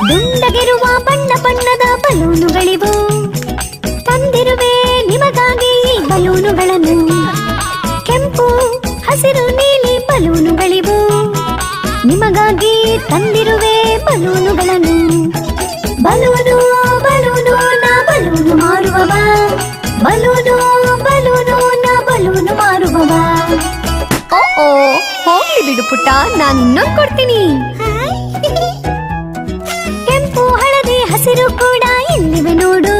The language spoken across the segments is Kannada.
ದುಂಡಗಿರುವ ಬಣ್ಣ ಬಣ್ಣದ ಬಲೂನುಗಳಿವು, ತಂದಿರುವೆ ನಿಮಗಾಗಿ ಈ ಬಲೂನುಗಳನ್ನು. ಕೆಂಪು ಹಸಿರು ನೀಲಿ ಬಲೂನುಗಳಿವು, ನಿಮಗಾಗಿ ತಂದಿರುವೆ ಬಲೂನುಗಳನ್ನು. ಬಲೂನು ಬಲೂನು ನಾ ಬಲೂನು ಮಾರುವವ, ಬಲೂನು ಬಲೂನು ನಾ ಬಲೂನು ಮಾರುವವ. ಓ ಹೋಗ್ಲಿ ಬಿಡು ಪುಟ್ಟ, ನಾನು ಇನ್ನೊಂದು ಕೊಡ್ತೀನಿ. ಕೆಂಪು ಹಳದಿ ಹಸಿರು ಕೂಡ ಇಲ್ಲಿವೆ ನೋಡು,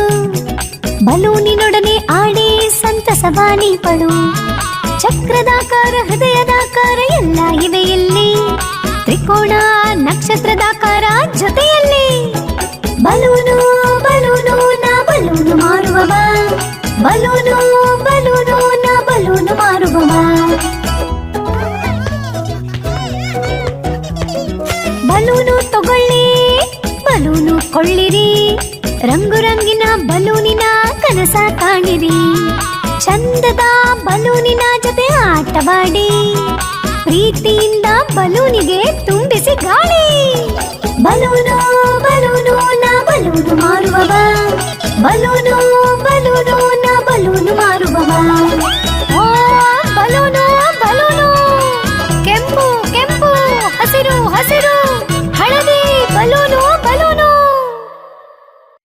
ಬಲೂನಿನೊಡನೆ ಆಡಿ ಸಂತಸವಾನಿ ಪಡು. ಚಕ್ರದಾಕಾರ ಹೃದಯದಾಕಾರ ಎಲ್ಲ ಇವೆ ಇಲ್ಲಿ, ತ್ರಿಕೋಣ ನಕ್ಷತ್ರದಾಕಾರ ಜೊತೆಯಲ್ಲಿ. ಬಲೂನು ಬಲೂನು ನಾ ಬಲೂನು ಮಾರುವವ, ಬಲೂನು ಬಲೂನು ನಾ ಬಲೂನು ಮಾರುವವ. ಬಲೂನು ತಗೊಳ್ಳಿ ಬಲೂನು ಕೊಳ್ಳಿರಿ, ರಂಗು ರಂಗಿನ ಬಲೂನಿನ ಕನಸ ಕಾಣಿರಿ. ಚಂದದ ಬಲೂನಿನ ಜೊತೆ ಆಟವಾಡಿ, ಪ್ರೀತಿಯಿಂದ ಬಲೂನಿಗೆ ತುಂಬಿಸಿ ಗಾಳಿ. ಬಲೂನು ಬಲೂನು ನಾ ಬಲೂನು ಮಾರುವವ, ಬಲೂನು ಬಲೂನು ನಾ ಬಲೂನು ಮಾರುವವ.